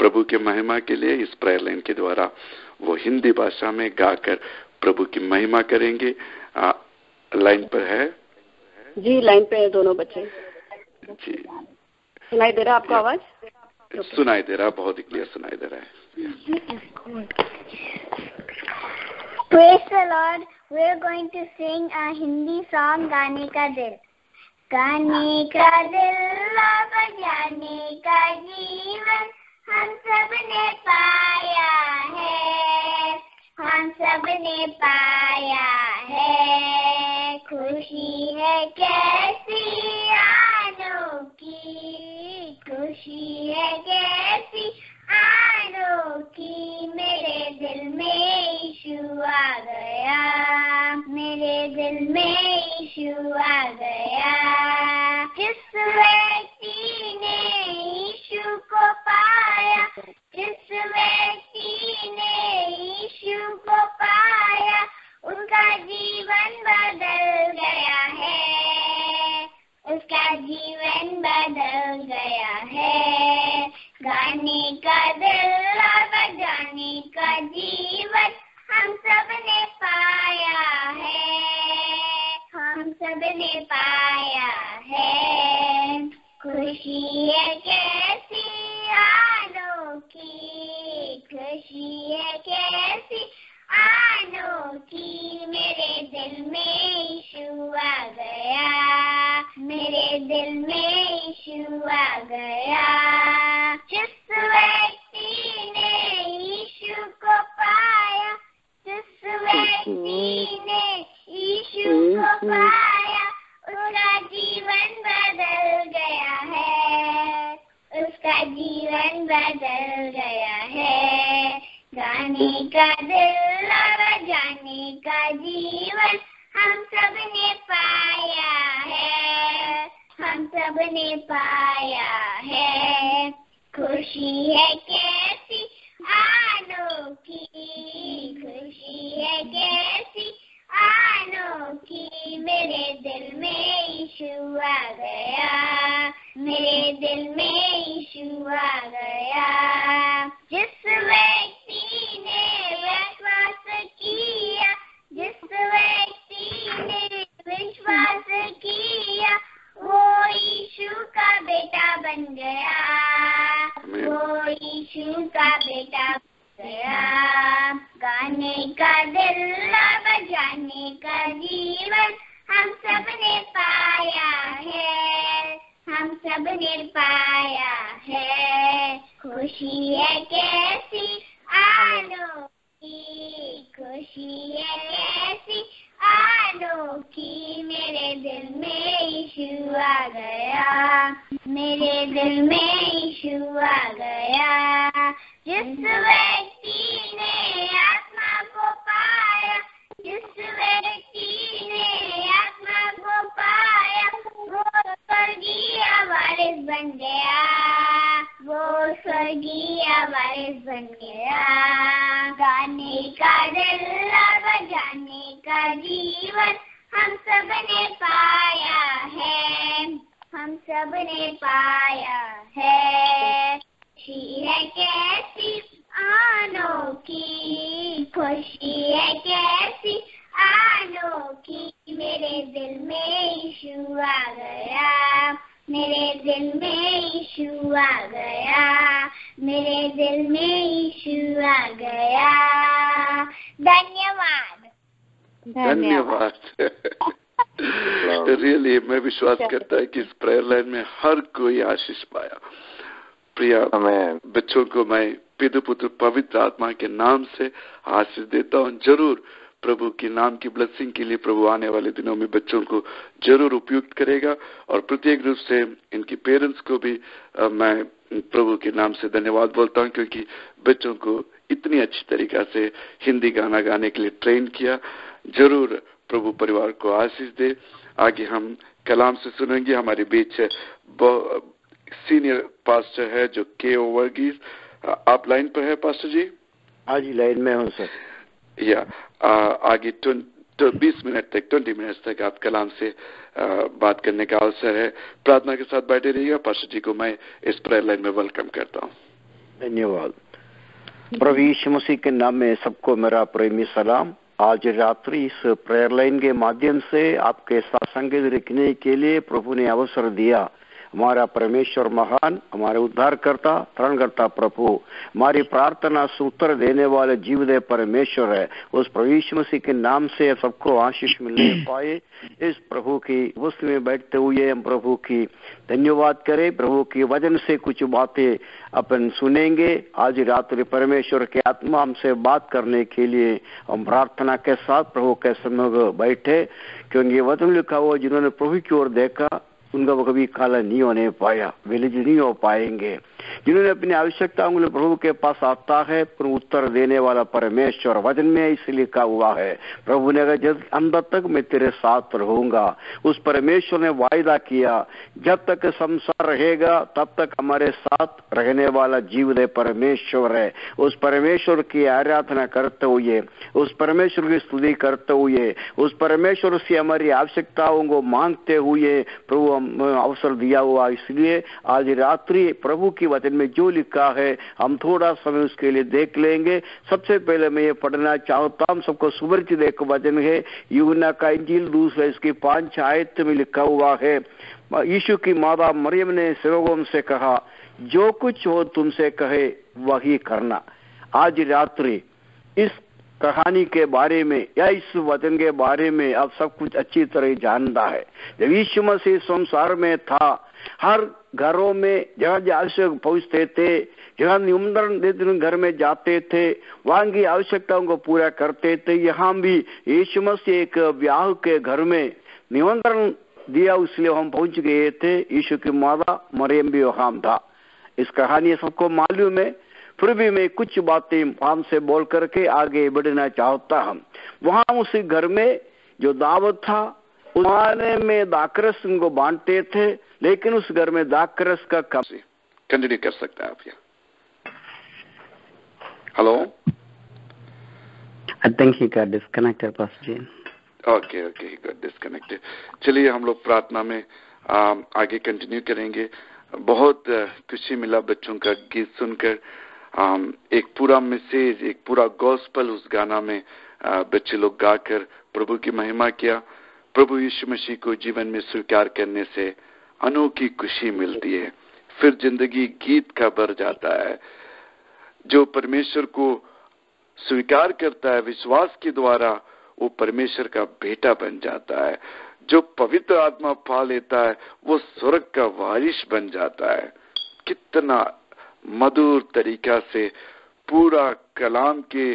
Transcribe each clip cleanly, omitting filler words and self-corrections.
प्रभु के महिमा के लिए इस प्रेयर लाइन के द्वारा वो हिंदी भाषा में गाकर प्रभु की महिमा करेंगे। लाइन पर है जी, लाइन पे है दोनों बच्चे जी। सुनाई दे रहा आपको आवाज? सुनाई दे रहा, बहुत ही क्लियर सुनाई दे रहा है। Praise the Lord. We are going to sing a Hindi song, गाने का दिल। गाने का दिल बजाने का जीवन हम सब ने पाया है, हम सब ने पाया है। खुशी है कैसी अनोखी, खुशी है कैसी अनोखी। मेरे दिल में यीशु आ गया, मेरे दिल में यीशु आ गया। जिस व्यक्ति ने यीशु को पाया, जिस व्यक्ति ने यीशु को पाया, उनका जीवन बदल गया है, उसका जीवन बदल गया है। गाने का दिल और बजाने का जीवन हम सब ने पाया है, हम सब ने पाया है। खुशी है कैसी अनोखी, खुशी है कैसी अनोखी। मेरे दिल में यीशु आ गया, मेरे दिल में यीशु आ गया। जिस व्यक्ति ने यीशु को पाया, जिस व्यक्ति ने यीशु को पाया, उसका जीवन बदल गया है, उसका जीवन बदल गया है। गाने का दिल और बजाने का जीवन हम सब ने पाया है, हम सब ने पाया है। खुशी है कैसी अनोखी, खुशी है कैसी अनोखी। मेरे दिल में यीशु आ गया, मेरे दिल में यीशु आ गया। जिस व्यक्ति ने विश्वास किया, जिस व्यक्ति ने विश्वास किया, वो यीशु का बेटा बन गया, वो यीशु का बेटा बन गया। गाने का दिल और बजाने का जीवन हम सब ने पाया है, हम सब ने पाया है। खुशी है कैसी अनोखी, खुशी है कैसी अनोखी। मेरे दिल में यीशु आ गया, मेरे दिल में यीशु आ गया। जिस व्यक्ति ने आत्मा को पाया, जिस व्यक्ति ने आत्मा को पाया, वो स्वर्गीय वारिस बन गया, वो स्वर्गीय वारिस बन गया। गाने का दिल और बजाने का जीवन हम सब ने पाया है, हम सब ने पाया है। खुशी है कैसी अनोखी, खुशी है कैसी अनोखी। मेरे दिल में यीशु आ गया, मेरे दिल में यीशु आ गया, मेरे दिल में यीशु आ गया। धन्यवाद, धन्यवाद। रियली मैं विश्वास करता है कि इस प्रेयर लाइन में हर कोई आशीष पाया। प्रिय बच्चों को मैं पिता पुत्र पवित्र आत्मा के नाम से आशीष देता हूँ। जरूर प्रभु के नाम की ब्लेसिंग के लिए प्रभु आने वाले दिनों में बच्चों को जरूर उपयुक्त करेगा। और प्रत्येक रूप से इनकी पेरेंट्स को भी मैं प्रभु के नाम से धन्यवाद बोलता हूँ, क्योंकि बच्चों को इतनी अच्छी तरीका से हिंदी गाना गाने के लिए ट्रेन किया। जरूर प्रभु परिवार को आशीष दे। आगे हम कलाम से सुनेंगे। हमारे बीच सीनियर पास्टर है जो के वर्गीस। आप लाइन पर है पास्टर जी? हाँ जी, लाइन में हूँ सर। या आगे 20 मिनट तक आप कलाम से बात करने का अवसर है। प्रार्थना के साथ बैठे रहिएगा। पास्टर जी को मैं इस प्रेयर लाइन में वेलकम करता हूँ। धन्यवाद। प्रभु यीशु मसीह के नाम में सबको मेरा प्रेमी सलाम। आज रात्रि इस प्रेयर लाइन के माध्यम से आपके साथ संगीत रखने के लिए प्रभु ने अवसर दिया। हमारा परमेश्वर महान, हमारे उद्धारकर्ता त्राणकर्ता प्रभु, हमारी प्रार्थना से उत्तर देने वाले जीवदे परमेश्वर है। उस प्रभु यीशु मसीह के नाम से सबको आशीष मिलने पाए। इस प्रभु की वस्तु में बैठते हुए हम प्रभु की धन्यवाद करें। प्रभु की वचन से कुछ बातें अपन सुनेंगे। आज रात्रि परमेश्वर के आत्मा हमसे बात करने के लिए हम प्रार्थना के साथ प्रभु के सम्मुख बैठे, क्योंकि ये वचन लिखा हुआ, जिन्होंने प्रभु की ओर देखा उनका वो कभी काला नहीं होने पाया, विलज नहीं हो पाएंगे। जिन्होंने अपनी आवश्यकताओं के लिए प्रभु के पास आता है, पर उत्तर देने वाला परमेश्वर वचन में इसलिए लिखा हुआ है, प्रभु ने कहा जब अंत तक मैं तेरे साथ रहूंगा। उस परमेश्वर ने वायदा किया, जब तक संसार रहेगा तब तक हमारे साथ रहने वाला जीवदे परमेश्वर है। उस परमेश्वर की आराधना करते हुए, उस परमेश्वर की स्तुति करते हुए, उस परमेश्वर से हमारी आवश्यकताओं को मांगते हुए प्रभु अवसर दिया हुआ। इसलिए आज रात्रि प्रभु की वचन में जो लिखा है हम थोड़ा समय उसके लिए देख लेंगे। सबसे पहले मैं ये पढ़ना चाहता हूँ, सबको सुपरिचित एक वचन है, यूहन्ना का इंजील 2 इसकी 5 आयत में लिखा हुआ है, यीशु की माता मरियम ने सेवकों से कहा, जो कुछ हो तुमसे कहे वही करना। आज रात्रि इस कहानी के बारे में या इस वचन के बारे में आप सब कुछ अच्छी तरह जानता है। जब यीशु मसीह संसार में था, हर घरों में जहाँ आवश्यक पहुंचते थे, जहाँ निमंत्रण देते घर में जाते थे, वहां की आवश्यकताओं को पूरा करते थे। यहाँ भी यीशु मसीह एक ब्याह के घर में निमंत्रण दिया, इसलिए हम पहुंच गए थे। यीशु की माता मरियम भी वहां था। इस कहानी सबको मालूम है, फिर भी मैं कुछ बातें हम से बोल करके आगे बढ़ना चाहता हूँ। वहां उस घर में जो दावत था, उस खाने में दाखरस उनको बांटते थे, लेकिन उस घर में दाखरस का कम। कंटिन्यू कर सकते हैं आप यहाँ। Hello, I think he got disconnected, Pastor Jane. Okay, he got disconnected. चलिए हम लोग प्रार्थना में आगे कंटिन्यू करेंगे। बहुत खुशी मिला बच्चों का गीत सुनकर। एक पूरा मैसेज, एक पूरा गॉस्पल उस गाना में बच्चे लोग गाकर प्रभु की महिमा किया। प्रभु यीशु मसीह को जीवन में स्वीकार करने से अनोखी खुशी मिलती है, फिर जिंदगी गीत का भर जाता है। जो परमेश्वर को स्वीकार करता है विश्वास के द्वारा, वो परमेश्वर का बेटा बन जाता है। जो पवित्र आत्मा पा लेता है वो स्वर्ग का वारिस बन जाता है। कितना मधुर तरीका से पूरा कलाम के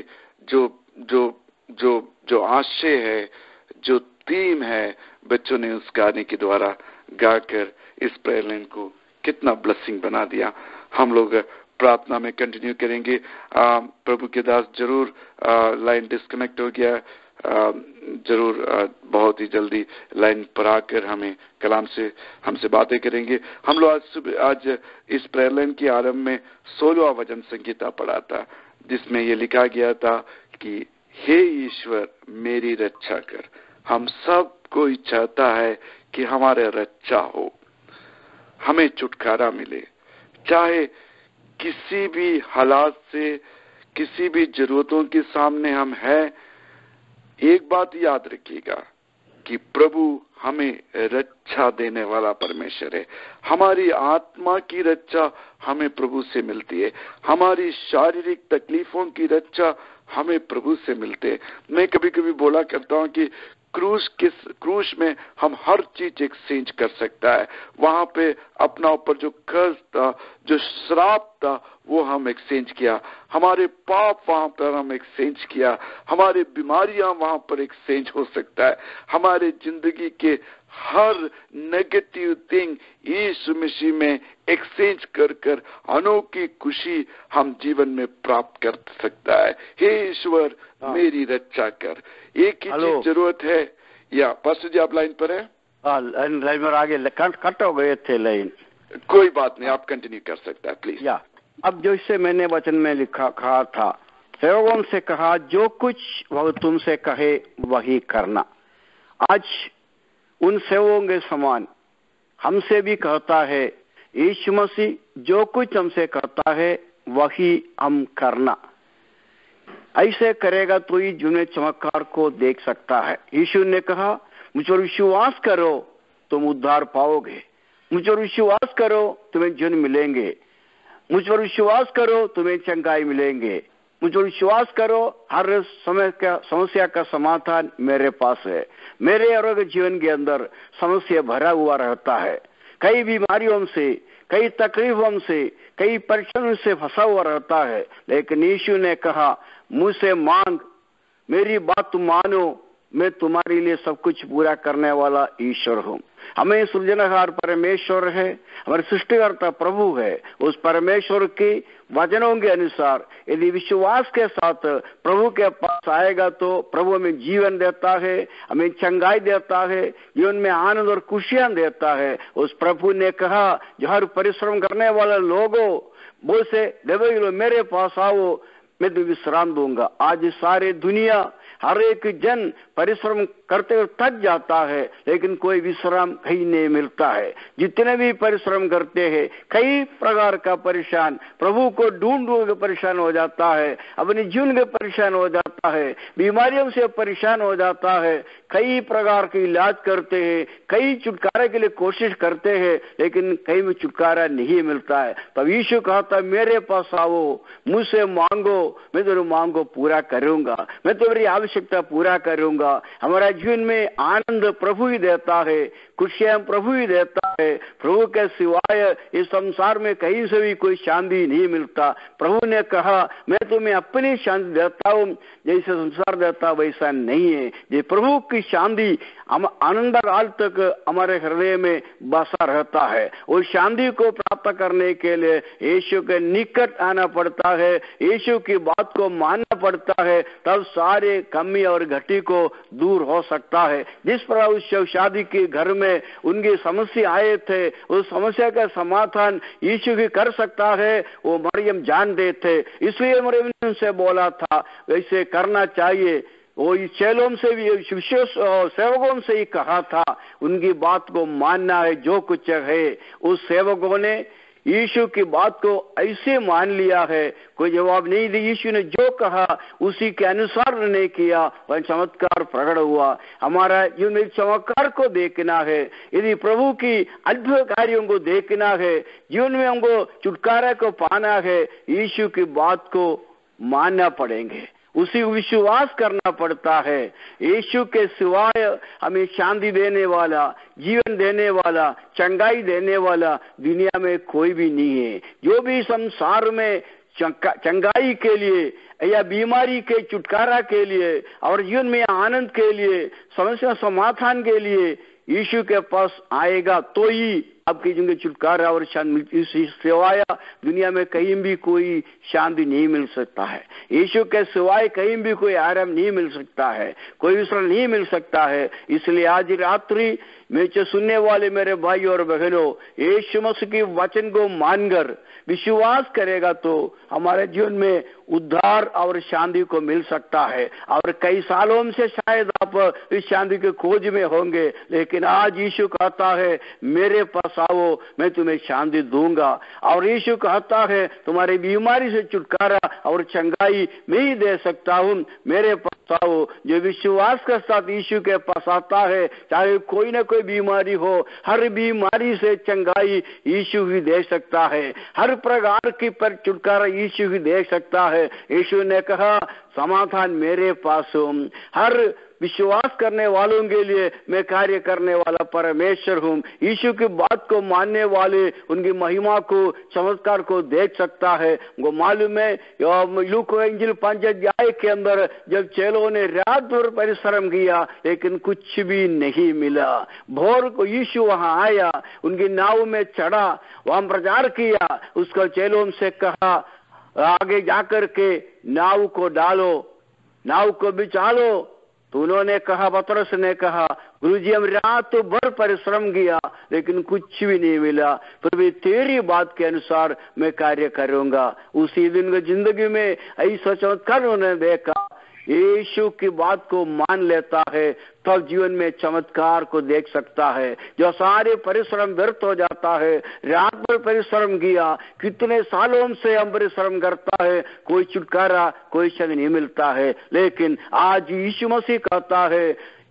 जो आशय है, जो थीम है, बच्चों ने उस गाने के द्वारा गाकर इस प्रेयर लाइन को कितना ब्लेसिंग बना दिया। हम लोग प्रार्थना में कंटिन्यू करेंगे। प्रभु के दास जरूर लाइन डिस्कनेक्ट हो गया, जरूर बहुत ही जल्दी लाइन पर आकर हमें कलाम से हमसे बातें करेंगे। हम लोग आज इस प्रेयर लाइन के आरंभ में 16वां वचन संगीता पढ़ा था, जिसमें ये लिखा गया था कि हे ईश्वर मेरी रक्षा कर। हम सब कोई चाहता है कि हमारे रक्षा हो, हमें छुटकारा मिले, चाहे किसी भी हालात से, किसी भी जरूरतों के सामने हम हैं। एक बात याद रखिएगा कि प्रभु हमें रक्षा देने वाला परमेश्वर है। हमारी आत्मा की रक्षा हमें प्रभु से मिलती है, हमारी शारीरिक तकलीफों की रक्षा हमें प्रभु से मिलते है। मैं कभी कभी बोला करता हूँ कि क्रूस में हम हर चीज एक्सचेंज कर सकता है। वहां पे अपना ऊपर जो कर्ज था, जो श्राप था, वो हम एक्सचेंज किया। हमारे पाप वहां पर हम एक्सचेंज किया, हमारी बीमारियां वहां पर एक्सचेंज हो सकता है। हमारे जिंदगी के हर नेगेटिव थिंग यीशु मसीह में एक्सचेंज कर अनोखी खुशी हम जीवन में प्राप्त कर सकता है। हे ईश्वर मेरी रक्षा कर। एक ही चीज जरूरत है। या पास्टर जी आप लाइन पर है? लाइन पर आगे कट हो गए थे लाइन। कोई बात नहीं, आप कंटिन्यू कर सकता है प्लीज। या अब जैसे मैंने वचन में कहा था, सेवकों से कहा जो कुछ वह तुमसे कहे वही करना। आज उन सेवकों के समान हमसे भी कहता है यीशु मसीह, जो कुछ हमसे कहता है वही हम करना। ऐसे करेगा तो ही जीवन में चमत्कार को देख सकता है। यीशु ने कहा मुझ पर विश्वास करो तुम उद्धार पाओगे, मुझ पर विश्वास करो तुम्हें जन्म मिलेंगे, मुझ पर विश्वास करो तुम्हें चंगाई मिलेंगे, मुझ पर विश्वास करो हर समय का समस्या का समाधान मेरे पास है। मेरे और जीवन के अंदर समस्या भरा हुआ रहता है, कई बीमारियों से, कई तकलीफों से, कई परेशानियों से फंसा हुआ रहता है, लेकिन यीशु ने कहा मुझसे मांग, मेरी बात तुम मानो, मैं तुम्हारे लिए सब कुछ पूरा करने वाला ईश्वर हूँ। हमें सृजनहार परमेश्वर है, हमारे सृष्टिकर्ता प्रभु है। उस परमेश्वर की वचनों के अनुसार यदि विश्वास के साथ प्रभु के पास आएगा तो प्रभु हमें जीवन देता है, हमें चंगाई देता है, जीवन में आनंद और खुशियां देता है। उस प्रभु ने कहा जो हर परिश्रम करने वाले लोगों वो से देवो मेरे पास आओ, मैं तो विश्राम दूंगा। आज सारे दुनिया हर एक जन परिश्रम करते हुए थक जाता है, लेकिन कोई विश्राम कहीं नहीं मिलता है। जितने भी परिश्रम करते हैं कई प्रकार का परेशान, प्रभु को ढूंढ ढूंढ के परेशान हो जाता है, अपने जीवन के परेशान हो जाता है, बीमारियों से परेशान हो जाता है, कई प्रकार के इलाज करते हैं, कई छुटकारे के लिए कोशिश करते हैं, लेकिन कहीं में छुटकारा नहीं मिलता है। तब यीशु कहता मेरे पास आओ, मुझसे मांगो, मैं तुम्हारी मांग को पूरा करूंगा, मैं तुम्हारी आवश्यकता पूरा करूंगा। हमारा जीवन में आनंद प्रभु ही देता है, खुशियां प्रभु ही देता है। प्रभु के सिवाय इस संसार में कहीं से भी कोई शांति नहीं मिलता। प्रभु ने कहा मैं तुम्हें अपनी शांति देता हूँ, जैसे संसार देता वैसा नहीं है। ये प्रभु की शांति आनंद काल तक हमारे हृदय में बसा रहता है। उस शांति को प्राप्त करने के लिए यीशु के निकट आना पड़ता है, यीशु की बात को मानना पड़ता है, तब सारे कमी और घटी को दूर हो सकता है। जिस प्रकार उस शादी के घर में उनकी समस्या आए थे, उस समस्या का समाधान यीशु ही कर सकता है, वो मरियम जानते थे, इसलिए मरियम से बोला था वैसे करना चाहिए। वो चेलों से भी सेवकों से ही कहा था उनकी बात को मानना है। जो कुछ है उस सेवकों ने यीशु की बात को ऐसे मान लिया है, कोई जवाब नहीं दिया। यीशु ने जो कहा उसी के अनुसार नहीं किया, वह चमत्कार प्रकट हुआ। हमारा जीवन में चमत्कार को देखना है, यदि प्रभु की अद्भुत कार्यों को देखना है, जीवन में हमको छुटकारा को पाना है, यीशु की बात को मानना पड़ेंगे, उसी विश्वास करना पड़ता है। यीशु के सिवाय हमें शांति देने वाला, जीवन देने वाला, चंगाई देने वाला दुनिया में कोई भी नहीं है। जो भी संसार में चंगाई के लिए या बीमारी के छुटकारा के लिए और जीवन में आनंद के लिए, समस्या समाधान के लिए यीशु के पास आएगा तो ही आपकी जिंदगी छुटकारा और शांति। इसी सिवाय दुनिया में कहीं भी कोई शांति नहीं मिल सकता है। यीशु के सिवाय कहीं भी कोई आराम नहीं मिल सकता है, कोई विश्राम नहीं मिल सकता है। इसलिए आज रात्रि में सुनने वाले मेरे भाई और बहनों, यीशु मसीह की वचन को मानकर विश्वास करेगा तो हमारे जीवन में उद्धार और शांति को मिल सकता है। और कई सालों से शायद आप इस शांति के खोज में होंगे, लेकिन आज यीशु कहता है मेरे पास आओ, मैं तुम्हें शांति दूंगा। और यीशु कहता है तुम्हारी बीमारी से छुटकारा और चंगाई मैं ही दे सकता हूँ, मेरे पास आओ। जो विश्वास के साथ यीशु के पास आता है, चाहे कोई ना कोई बीमारी हो, हर बीमारी से चंगाई यीशु ही दे सकता है, हर प्रकार की पर छुटकारा यीशु ही दे सकता है। यीशु ने कहा समाधान मेरे पास हूँ, हर विश्वास करने वालों के लिए मैं कार्य करने वाला परमेश्वर हूँ। यीशु की बात को मानने वाले उनकी महिमा को, चमत्कार को देख सकता है। वो मालूम है लूका इंजिल 5 अध्याय के अंदर जब चेलों ने रात भर परिश्रम किया लेकिन कुछ भी नहीं मिला, भोर को यीशु वहां आया, उनकी नाव में चढ़ा, वहां प्रचार किया, उसको चेलों से कहा आगे जाकर के नाव को डालो, नाव को बिछा लो। तो उन्होंने कहा, पतरस ने कहा गुरुजी हम रात भर परिश्रम किया लेकिन कुछ भी नहीं मिला, फिर भी तेरी बात के अनुसार मैं कार्य करूंगा। उसी दिन की जिंदगी में ऐसा चमत्कार उन्होंने देखा। यीशु की बात को मान लेता है तब जीवन में चमत्कार को देख सकता है। जो सारे परिश्रम व्यर्थ हो जाता है, रात भर परिश्रम किया, कितने सालों से हम परिश्रम करता है, कोई छुटकारा कोई संग नहीं मिलता है। लेकिन आज यीशु मसीह कहता है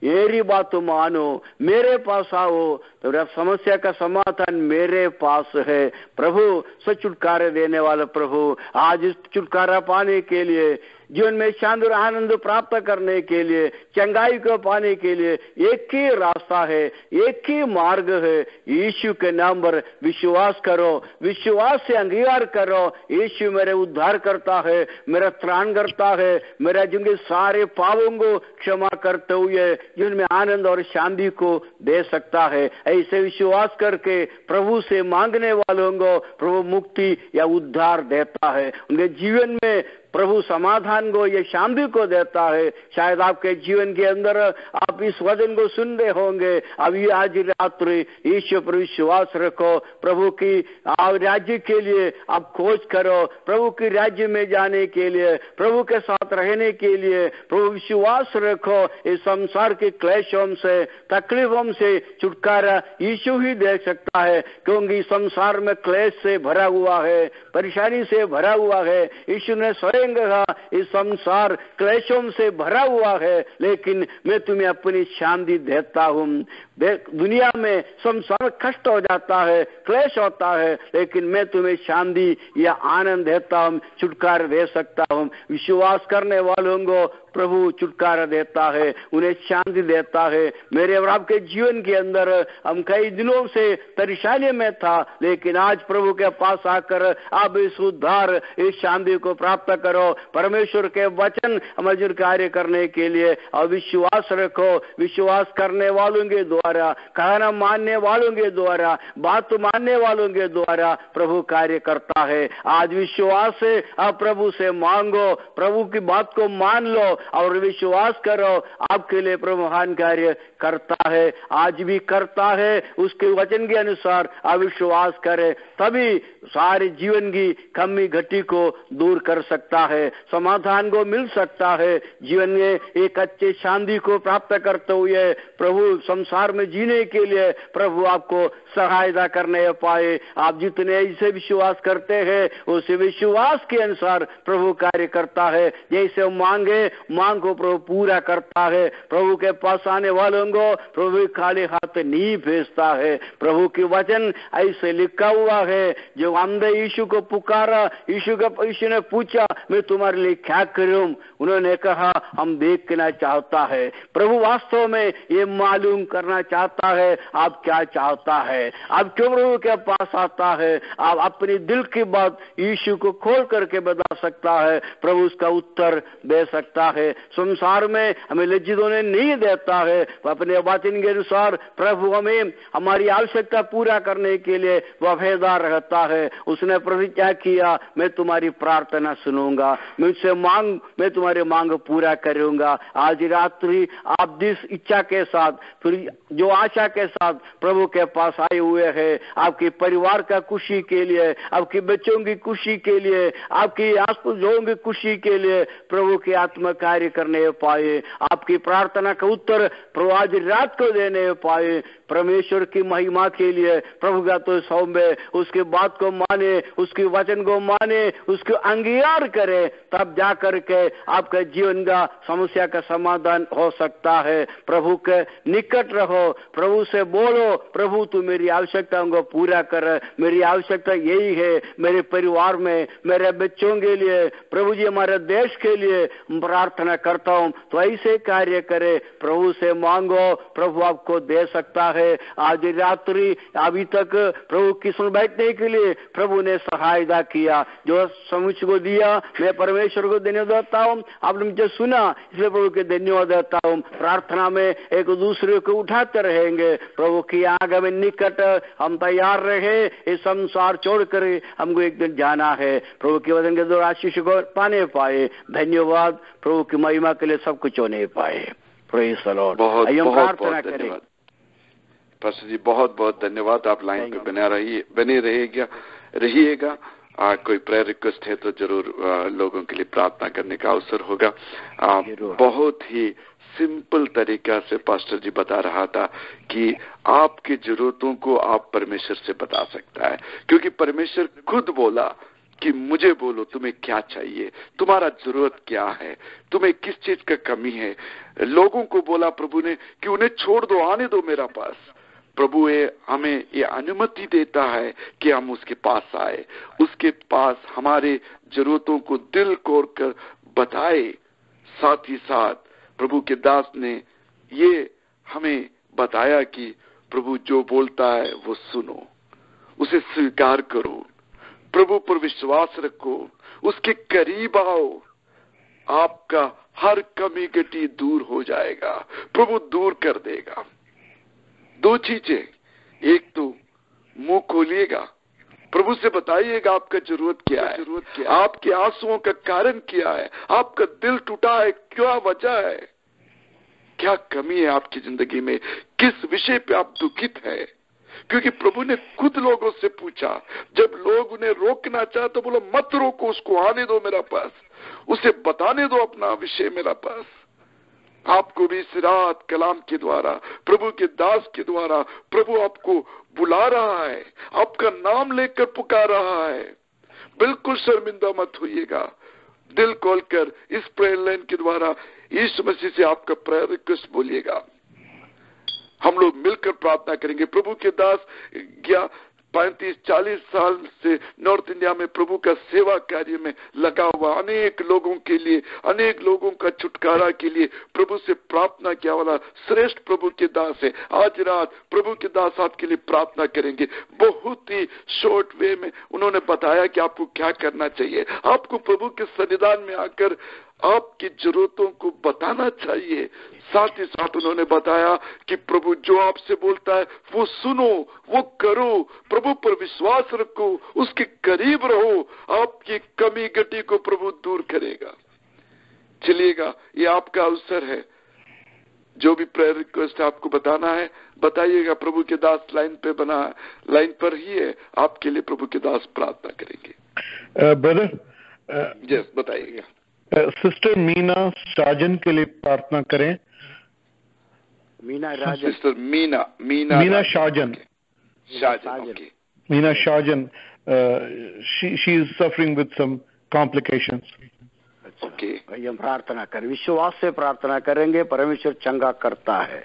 मेरी बात तो मानो, मेरे पास आओ, तो समस्या का समाधान मेरे पास है। प्रभु सच छुटकारा देने वाला प्रभु, आज इस छुटकारा पाने के लिए, जीवन में शांति और आनंद प्राप्त करने के लिए, चंगाई को पाने के लिए एक ही रास्ता है, एक ही मार्ग है। यीशु के नाम पर विश्वास करो, विश्वास से अंगीकार करो। यीशु मेरे उद्धार करता है, मेरा त्राण करता है, मेरा जिनके सारे पापों को क्षमा करते हुए जीवन में आनंद और शांति को दे सकता है। ऐसे विश्वास करके प्रभु से मांगने वालों को प्रभु मुक्ति या उद्धार देता है। उनके जीवन में प्रभु समाधान को, ये शांति को देता है। शायद आपके जीवन के अंदर आप इस वचन को सुन रहे होंगे, अभी आज रात्रि ईश्वर पर विश्वास रखो। प्रभु की राज्य के लिए आप खोज करो, प्रभु की राज्य में जाने के लिए, प्रभु के साथ रहने के लिए प्रभु विश्वास रखो। इस संसार के क्लेशों से, तकलीफों से छुटकारा यीशु ही दे सकता है, क्योंकि संसार में क्लेश से भरा हुआ है, परेशानी से भरा हुआ है। यीशु ने स्वयं कहा इस संसार क्लेशों से भरा हुआ है, लेकिन मैं तुम्हें अपनी शांति देता हूँ। दुनिया में संसार कष्ट हो जाता है, क्लेश होता है, लेकिन मैं तुम्हें शांति या आनंद देता हूँ, छुटकारा दे सकता हूँ। विश्वास करने वालों को प्रभु छुटकारा देता है, उन्हें शांति देता है। मेरे और आपके जीवन के अंदर हम कई दिनों से परेशानी में था, लेकिन आज प्रभु के पास आकर आप इस उद्धार, इस शांति को प्राप्त करो। परमेश्वर के वचन हमारे कार्य करने के लिए और विश्वास रखो। विश्वास करने वालों के द्वारा, कहना मानने वालों के द्वारा, बात मानने वालों के द्वारा प्रभु कार्य करता है। आज विश्वास से आप प्रभु से मांगो, प्रभु की बात को मान लो और विश्वास करो। आपके लिए प्रभु महान कार्य करता है, आज भी करता है। उसके वचन के अनुसार आप विश्वास करें, तभी सारे जीवन की कमी घटी को दूर कर सकता है, समाधान को मिल सकता है। जीवन में एक अच्छे शांति को प्राप्त करते हुए प्रभु संसार में जीने के लिए प्रभु आपको सहायता करने पाए। आप जितने ऐसे विश्वास करते हैं, उस विश्वास के अनुसार प्रभु कार्य करता है। जैसे मांगे, मांग को प्रभु पूरा करता है। प्रभु के पास आने वालों को प्रभु खाली हाथ नहीं भेजता है। प्रभु की वचन ऐसे लिखा हुआ है, जो अंधे यीशु को पुकारा, यीशु ने पूछा मैं तुम्हारे लिए क्या करूं? उन्होंने कहा हम देखना चाहता है। प्रभु वास्तव में ये मालूम करना चाहता है आप क्या चाहता है, आप क्यों प्रभु के पास आता है। आप अपनी दिल की बात यीशु को खोल करके बता सकता है, प्रभु उसका उत्तर दे सकता है। संसार में हमें लज्जित होने नहीं देता है, अपने वचन के अनुसार प्रभु हमें हमारी आवश्यकता पूरा करने के लिए वफादार रहता है। उसने प्रतिज्ञा किया मैं तुम्हारी प्रार्थना सुनूंगा, मुझसे मांग, मैं तुम्हारी मांग पूरा करूंगा। आज रात्रि आप जिस इच्छा के साथ, फिर जो आशा के साथ प्रभु के पास आए हुए हैं, आपके परिवार का खुशी के लिए, आपके बच्चों की खुशी के लिए, आपकी आसपास लोगों की खुशी के लिए प्रभु की आत्मा कार्य करने पाए, आपकी प्रार्थना का उत्तर प्रभु आज रात को देने पाए। परमेश्वर की महिमा के लिए प्रभु का तो सौंपे, उसकी बात को माने, उसके वचन को माने, उसको अंगीकार करे, तब जाकर के आपके जीवन का समस्या का समाधान हो सकता है। प्रभु के निकट रहो, प्रभु से बोलो, प्रभु तू मेरी आवश्यकताओं को पूरा कर। मेरी आवश्यकता यही है, मेरे परिवार में, मेरे बच्चों के लिए, प्रभु जी हमारे देश के लिए प्रार्थना करता हूँ, तो ऐसे कार्य करे। प्रभु से मांगो, प्रभु आपको दे सकता है। आज रात्रि अभी तक प्रभु की सुन बैठने के लिए प्रभु ने सहायता किया, जो समुच को दिया मैं परमेश्वर को धन्यवाद देता हूँ। आपने मुझे सुना, इसलिए प्रभु के धन्यवाद देता हूँ। प्रार्थना में एक दूसरे को उठाते रहेंगे, प्रभु की आगे में निकट हम तैयार रहे। इस संसार छोड़कर हमको एक दिन जाना है, प्रभु के वचन के द्वारा आशीष को पाने पाए। धन्यवाद, प्रभु की महिमा के लिए सब कुछ होने पाए। Praise the Lord. बहुत बहुत धन्यवाद पास्टर जी, बहुत बहुत धन्यवाद। आप लाइन पे बने रहिएगा। कोई प्रेयर रिक्वेस्ट है तो जरूर लोगों के लिए प्रार्थना करने का अवसर होगा। बहुत ही सिंपल तरीका से पास्टर जी बता रहा था कि आपकी जरूरतों को आप परमेश्वर से बता सकता है, क्योंकि परमेश्वर खुद बोला कि मुझे बोलो तुम्हें क्या चाहिए, तुम्हारा जरूरत क्या है, तुम्हें किस चीज का कमी है। लोगों को बोला प्रभु ने कि उन्हें छोड़ दो, आने दो मेरा पास। प्रभु हमें ये अनुमति देता है कि हम उसके पास आए, उसके पास हमारे जरूरतों को दिल खोल कर बताए। साथ ही साथ प्रभु के दास ने ये हमें बताया कि प्रभु जो बोलता है वो सुनो, उसे स्वीकार करो, प्रभु पर विश्वास रखो, उसके करीब आओ, आपका हर कमी गटी दूर हो जाएगा, प्रभु दूर कर देगा। दो चीजें, एक तो मुंह खोलिएगा, प्रभु से बताइएगा आपका जरूरत क्या है, आपके आंसुओं का कारण क्या है, आपका दिल टूटा है, क्या वजह है, क्या कमी है आपकी जिंदगी में, किस विषय पे आप दुखित है। क्योंकि प्रभु ने खुद लोगों से पूछा, जब लोग उन्हें रोकना चाहे तो बोला मत रोको, उसको आने दो मेरा पास, उसे बताने दो अपना विषय मेरा पास। आपको भी इस रात कलाम के द्वारा, प्रभु के दास के द्वारा प्रभु आपको बुला रहा है, आपका नाम लेकर पुकार रहा है। बिल्कुल शर्मिंदा मत होइएगा, दिल खोलकर इस प्रेयर लाइन के द्वारा यीशु मसीह से आपका प्रेयर रिक्वेस्ट बोलिएगा। हम लोग मिलकर प्रार्थना करेंगे। प्रभु के दास 35-40 साल से नॉर्थ इंडिया में प्रभु का सेवा कार्य में लगा हुआ, अनेक लोगों के लिए, अनेक लोगों का छुटकारा के लिए प्रभु से प्रार्थना किया वाला श्रेष्ठ प्रभु के दास है। आज रात प्रभु के दास आपके लिए प्रार्थना करेंगे। बहुत ही शॉर्ट वे में उन्होंने बताया कि आपको क्या करना चाहिए। आपको प्रभु के सन्निधान में आकर आपकी जरूरतों को बताना चाहिए। साथ ही साथ उन्होंने बताया कि प्रभु जो आपसे बोलता है वो सुनो, वो करो, प्रभु पर विश्वास रखो, उसके करीब रहो, आपकी कमी गटी को प्रभु दूर करेगा। चलिएगा, ये आपका अवसर है। जो भी प्रेयर रिक्वेस्ट आपको बताना है बताइएगा। प्रभु के दास लाइन पर ही है, आपके लिए प्रभु के दास प्रार्थना करेंगे। ब्रदर यस, बताइएगा। सिस्टर मीना साजन के लिए प्रार्थना करें। Sister Meena Shajan. Meena Shajan, she is suffering with some complications. Okay, हम प्रार्थना करें, विश्वास से प्रार्थना करेंगे। परमेश्वर चंगा करता है।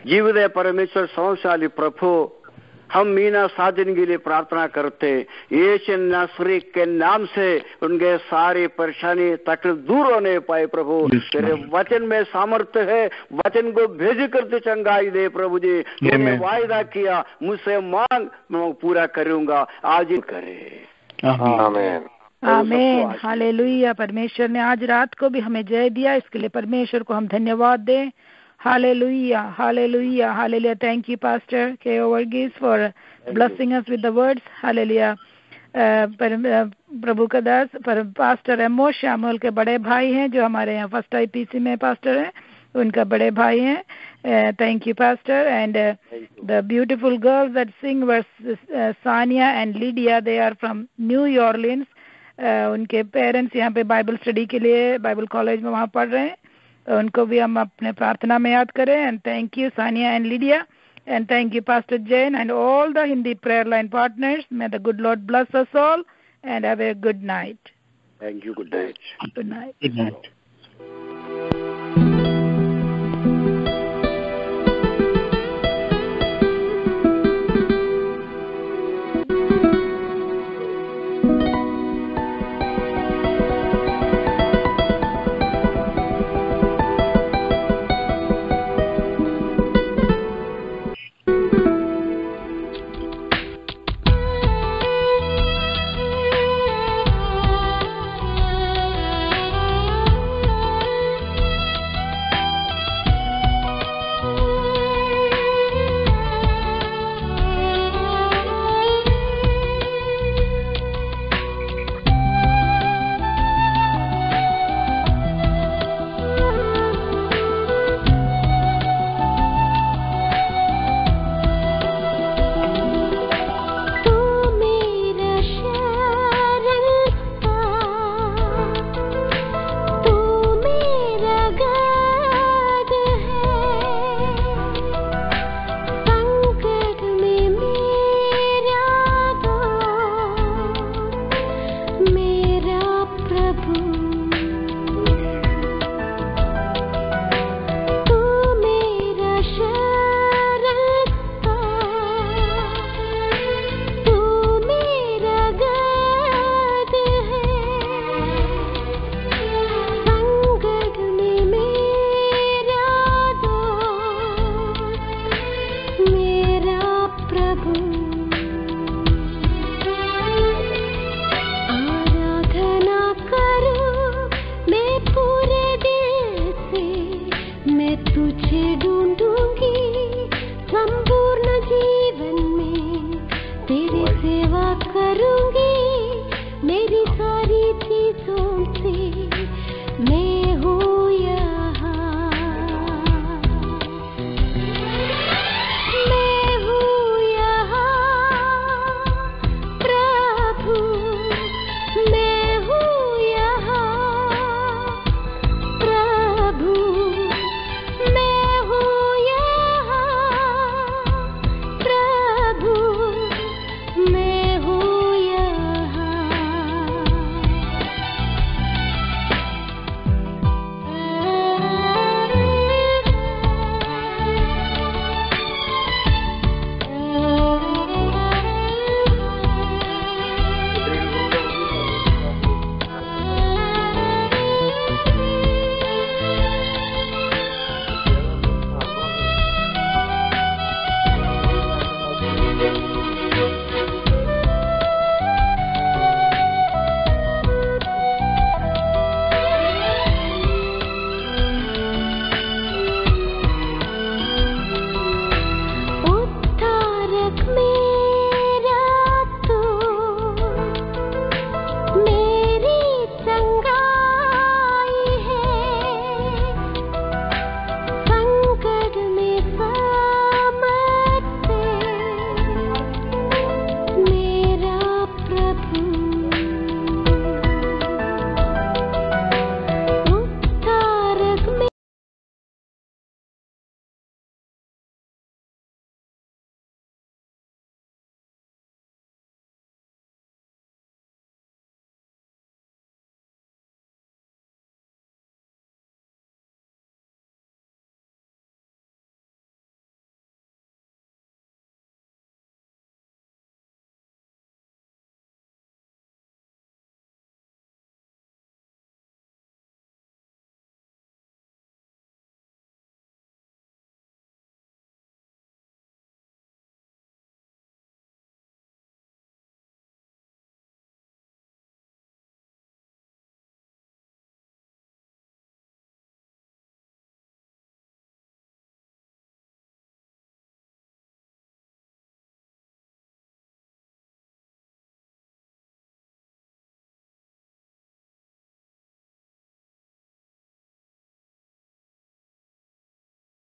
जीवित है परमेश्वर, सर्वशाली प्रभु, हम मीना साजन के लिए प्रार्थना करते, यीशु नासरी के नाम से उनके सारी परेशानी तकलीफ दूर होने पाए। प्रभु तेरे वचन में सामर्थ्य है, वचन को भेज कर तो चंगाई दे। प्रभु जी तूने वायदा किया, मुझसे मांग मैं पूरा करूंगा, आज ही करे। आमीन आमीन, हालेलुया। परमेश्वर ने आज रात को भी हमें जय दिया, इसके लिए परमेश्वर को हम धन्यवाद दें। Hallelujah, hallelujah, hallelujah. Thank you, Pastor K.O. Varghese, for blessing us with the words. Hallelujah. प्रभु का दास पास्टर एमओ श्यामल के बड़े भाई हैं, जो हमारे यहाँ फर्स्ट IPC में पास्टर हैं, उनका बड़े भाई हैं। Thank you, Pastor. And the beautiful girls that sing were Sania and Lydia. They are from New Orleans. उनके पेरेंट्स यहाँ पे बाइबल स्टडी के लिए बाइबल कॉलेज में वहाँ पढ़ रहे हैं, उनको भी हम अपने प्रार्थना में याद करें। And thank you Sania and Lydia, and thank you pastor Jain and all the Hindi prayer line partners. May the good Lord bless us all and have a good night. Thank you, good night. Good night. Good night.